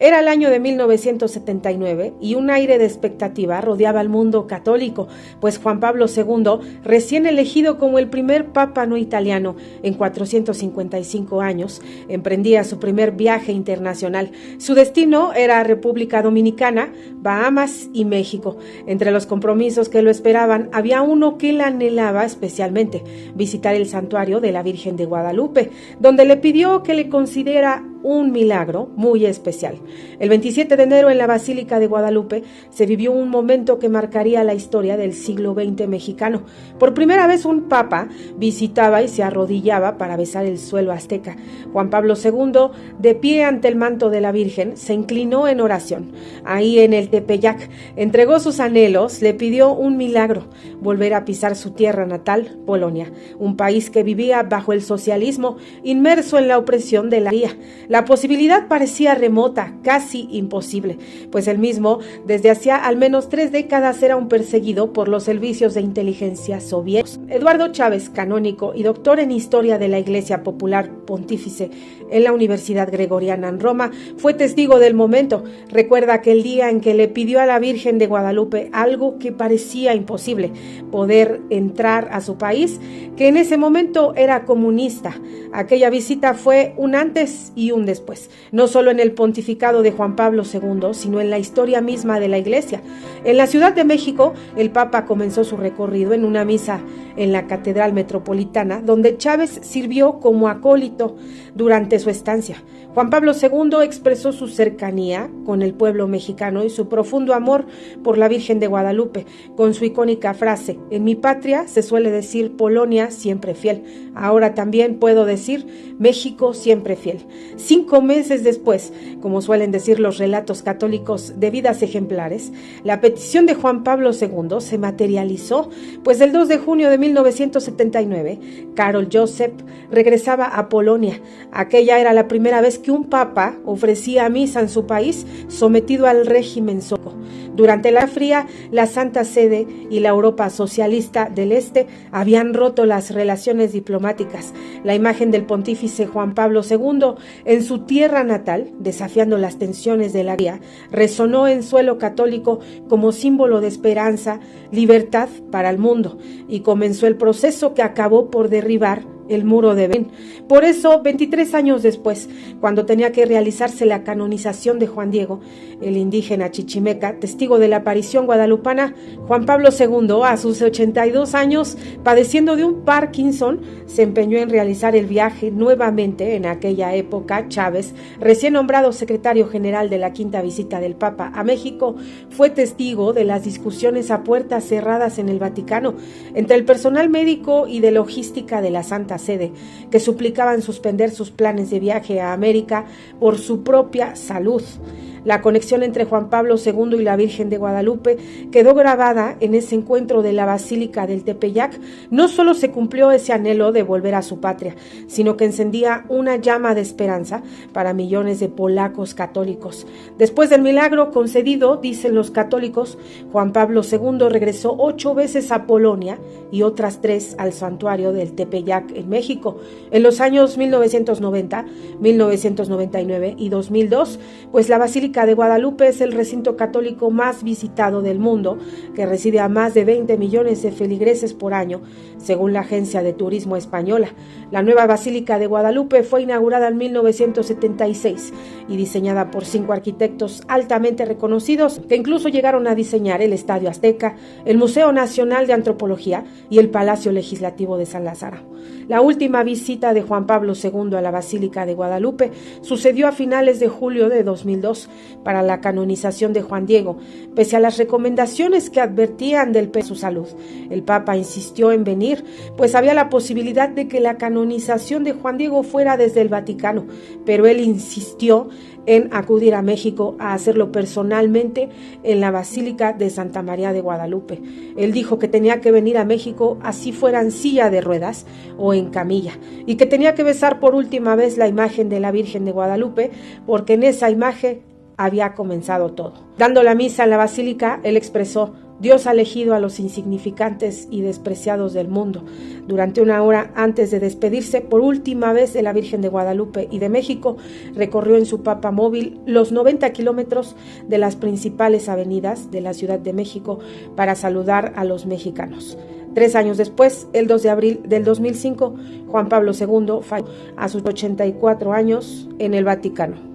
Era el año de 1979 y un aire de expectativa rodeaba al mundo católico, pues Juan Pablo II, recién elegido como el primer papa no italiano en 455 años, emprendía su primer viaje internacional. Su destino era República Dominicana, Bahamas y México. Entre los compromisos que lo esperaban había uno que él anhelaba especialmente: visitar el santuario de la Virgen de Guadalupe, donde le pidió que le considera un milagro muy especial. El 27 de enero en la Basílica de Guadalupe se vivió un momento que marcaría la historia del siglo XX mexicano. Por primera vez un papa visitaba y se arrodillaba para besar el suelo azteca. Juan Pablo II, de pie ante el manto de la Virgen, se inclinó en oración. Ahí en el Tepeyac entregó sus anhelos, le pidió un milagro: volver a pisar su tierra natal, Polonia, un país que vivía bajo el socialismo, inmerso en la opresión de la guía. La posibilidad parecía remota, casi imposible, pues él mismo, desde hacía al menos 3 décadas, era un perseguido por los servicios de inteligencia soviéticos. Eduardo Chávez, canónigo y doctor en Historia de la Iglesia Popular Pontífice en la Universidad Gregoriana en Roma, fue testigo del momento. Recuerda aquel día en que le pidió a la Virgen de Guadalupe algo que parecía imposible: poder entrar a su país, que en ese momento era comunista. Aquella visita fue un antes y un después, no solo en el pontificado de Juan Pablo II, sino en la historia misma de la Iglesia. En la Ciudad de México, el Papa comenzó su recorrido en una misa en la Catedral Metropolitana, donde Chávez sirvió como acólito durante su estancia. Juan Pablo II expresó su cercanía con el pueblo mexicano y su profundo amor por la Virgen de Guadalupe, con su icónica frase: en mi patria se suele decir Polonia siempre fiel, ahora también puedo decir México siempre fiel. 5 meses después, como suelen decir los relatos católicos de vidas ejemplares, la petición de Juan Pablo II se materializó, pues el 2 de junio de 1979, Karol Józef regresaba a Polonia. Aquella era la primera vez que un papa ofrecía misa en su país, sometido al régimen soviético. Durante la Fría, la Santa Sede y la Europa socialista del Este habían roto las relaciones diplomáticas. La imagen del pontífice Juan Pablo II en su tierra natal, desafiando las tensiones de la guerra, resonó en suelo católico como símbolo de esperanza, libertad para el mundo, y comenzó el proceso que acabó por derribar el muro de Berlín. Por eso, 23 años después, cuando tenía que realizarse la canonización de Juan Diego, el indígena chichimeca, testigo de la aparición guadalupana, Juan Pablo II, a sus 82 años, padeciendo de un Parkinson, se empeñó en realizar el viaje nuevamente. En aquella época, Chávez, recién nombrado secretario general de la quinta visita del Papa a México, fue testigo de las discusiones a puertas cerradas en el Vaticano entre el personal médico y de logística de la Santa Sede, que suplicaban suspender sus planes de viaje a América por su propia salud. La conexión entre Juan Pablo II y la Virgen de Guadalupe quedó grabada en ese encuentro de la Basílica del Tepeyac. No solo se cumplió ese anhelo de volver a su patria, sino que encendía una llama de esperanza para millones de polacos católicos. Después del milagro concedido, dicen los católicos, Juan Pablo II regresó 8 veces a Polonia y otras 3 al santuario del Tepeyac en México. En los años 1990, 1999 y 2002, pues la Basílica de Guadalupe es el recinto católico más visitado del mundo, que recibe a más de 20 millones de feligreses por año, según la Agencia de Turismo Española. La nueva Basílica de Guadalupe fue inaugurada en 1976 y diseñada por 5 arquitectos altamente reconocidos, que incluso llegaron a diseñar el Estadio Azteca, el Museo Nacional de Antropología y el Palacio Legislativo de San Lázaro. La última visita de Juan Pablo II a la Basílica de Guadalupe sucedió a finales de julio de 2002 para la canonización de Juan Diego. Pese a las recomendaciones que advertían del peso de su salud, el Papa insistió en venir, pues había la posibilidad de que la canonización de Juan Diego fuera desde el Vaticano, pero él insistió en acudir a México a hacerlo personalmente en la Basílica de Santa María de Guadalupe. Él dijo que tenía que venir a México así fuera en silla de ruedas o en camilla, y que tenía que besar por última vez la imagen de la Virgen de Guadalupe, porque en esa imagen había comenzado todo. Dando la misa en la Basílica, él expresó: Dios ha elegido a los insignificantes y despreciados del mundo. Durante una hora antes de despedirse por última vez de la Virgen de Guadalupe y de México, recorrió en su Papa móvil los 90 kilómetros de las principales avenidas de la Ciudad de México para saludar a los mexicanos. 3 años después, el 2 de abril del 2005, Juan Pablo II falleció a sus 84 años en el Vaticano.